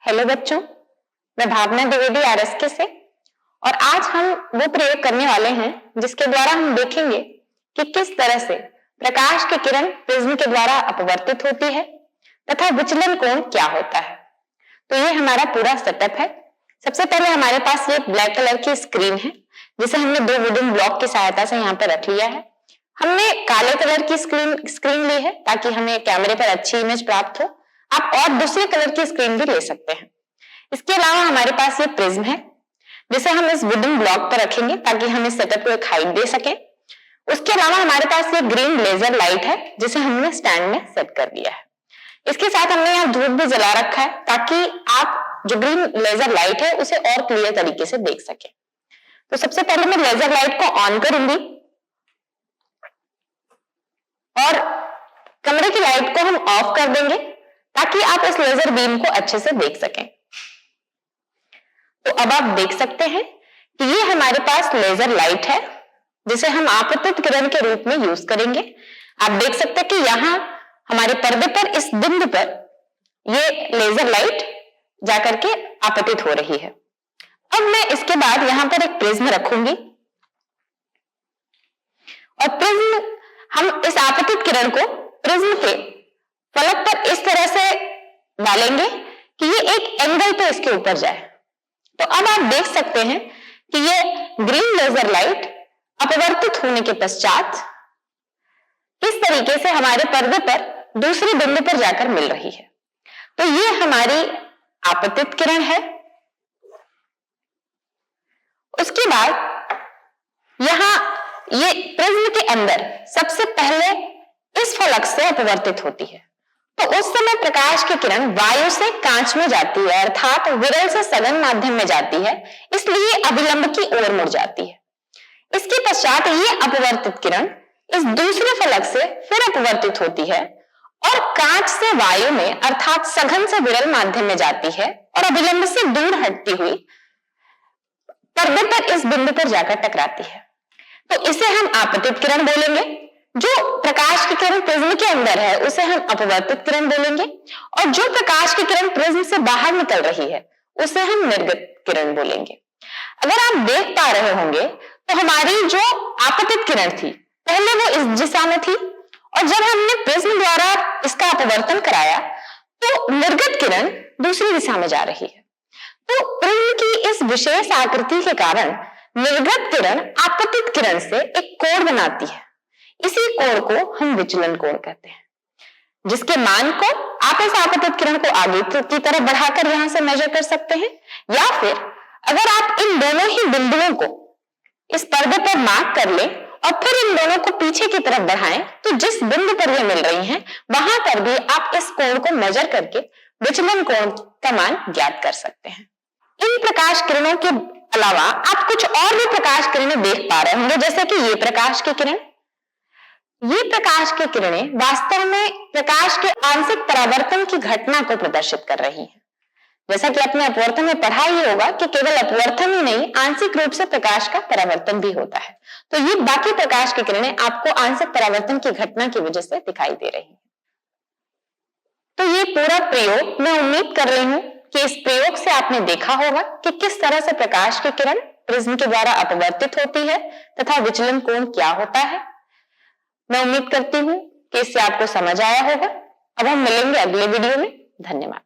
Hello बच्चों, मैं भावना Dwivedi RSK से और आज हम वो प्रयोग करने वाले हैं जिसके द्वारा हम देखेंगे कि किस तरह से प्रकाश की किरण प्रिज्म के द्वारा अपवर्तित होती है तथा विचलन कोण क्या होता है। तो ये हमारा पूरा सेटअप है। सबसे पहले हमारे पास ये ब्लैक कलर की स्क्रीन है जिसे हमने दो वुडन ब्लॉक की सहायता से यहाँ पर रख लिया है। हमने काले कलर की स्क्रीन ली है ताकि हमें कैमरे पर अच्छी इमेज प्राप्त हो। आप और दूसरे कलर की स्क्रीन भी ले सकते हैं। इसके अलावा हमारे पास ये प्रिज्म है जिसे हम इस वुडन ब्लॉक पर रखेंगे ताकि हम इस सेटअप को एक हाइट दे सकें। उसके अलावा हमारे पास ये ग्रीन लेजर लाइट है जिसे हमने स्टैंड में सेट कर दिया है। इसके साथ हमने यहाँ धूप भी जला रखा है ताकि आप जो ग्रीन लेजर लाइट है उसे और क्लियर तरीके से देख सके। तो सबसे पहले मैं लेजर लाइट को ऑन करूंगी और कमरे की लाइट को हम ऑफ कर देंगे ताकि आप इस लेजर बीम को अच्छे से देख सकें। तो अब आप देख सकते हैं कि ये हमारे पास लेजर लाइट है जिसे हम आपतित किरण के रूप में यूज करेंगे। आप देख सकते हैं कि यहां हमारे पर्दे पर इस बिंदु पर ये लेजर लाइट जाकर के आपतित हो रही है। अब मैं इसके बाद यहां पर एक प्रिज्म रखूंगी और प्रिज्म हम इस आपतित किरण को प्रिज्म के फलक पर इस तरह से डालेंगे कि ये एक एंगल पे इसके ऊपर जाए। तो अब आप देख सकते हैं कि ये ग्रीन लेजर लाइट अपवर्तित होने के पश्चात इस तरीके से हमारे पर्दे पर दूसरे बिंदु पर जाकर मिल रही है। तो ये हमारी आपतित किरण है। उसके बाद यहां ये प्रिज्म के अंदर सबसे पहले इस फलक से अपवर्तित होती है। तो उस समय प्रकाश की किरण वायु से कांच में जाती है अर्थात विरल से सघन माध्यम में जाती है, इसलिए अभिलंब की ओर मुड़ जाती है। इसके पश्चात ये अपवर्तित किरण इस दूसरे फलक से फिर अपवर्तित होती है और कांच से वायु में अर्थात सघन से विरल माध्यम में जाती है और अभिलंब से दूर हटती हुई पर्दे पर इस बिंदु पर जाकर टकराती है। तो इसे हम आपतित किरण बोलेंगे। जो प्रकाश की किरण प्रिज्म के अंदर है उसे हम अपवर्तित किरण बोलेंगे और जो प्रकाश की किरण प्रिज्म से बाहर निकल रही है उसे हम निर्गत किरण बोलेंगे। अगर आप देख पा रहे होंगे तो हमारी जो आपतित किरण थी पहले वो इस दिशा में थी और जब हमने प्रिज्म द्वारा इसका अपवर्तन कराया तो निर्गत किरण दूसरी दिशा में जा रही है। तो प्रिज्म की इस विशेष आकृति के कारण निर्गत किरण आपतित किरण से एक कोण बनाती है। इसी कोण को हम विचलन कोण कहते हैं, जिसके मान को आप इस आपतित किरण को आगे की तरफ बढ़ाकर यहां से मेजर कर सकते हैं या फिर अगर आप इन दोनों ही बिंदुओं को इस पर्दे पर मार्क कर ले और फिर इन दोनों को पीछे की तरफ बढ़ाएं तो जिस बिंदु पर ये मिल रही हैं वहां पर भी आप इस कोण को मेजर करके विचलन कोण का मान ज्ञात कर सकते हैं। इन प्रकाश किरणों के अलावा आप कुछ और भी प्रकाश किरणें देख पा रहे होंगे, जैसे कि ये प्रकाश की किरण। ये प्रकाश की किरणें वास्तव में प्रकाश के आंशिक परावर्तन की घटना को प्रदर्शित कर रही हैं। जैसा कि आपने अपवर्तन में पढ़ा ही होगा कि केवल अपवर्तन ही नहीं आंशिक रूप से प्रकाश का परावर्तन भी होता है। तो ये बाकी प्रकाश की किरणें आपको आंशिक परावर्तन की घटना की वजह से दिखाई दे रही हैं। तो ये पूरा प्रयोग मैं उम्मीद कर रही हूं कि इस प्रयोग से आपने देखा होगा कि किस तरह से प्रकाश की किरण प्रिज्म के द्वारा अपवर्तित होती है तथा विचलन कोण क्या होता है। मैं उम्मीद करती हूं कि इससे आपको समझ आया होगा। अब हम मिलेंगे अगले वीडियो में। धन्यवाद।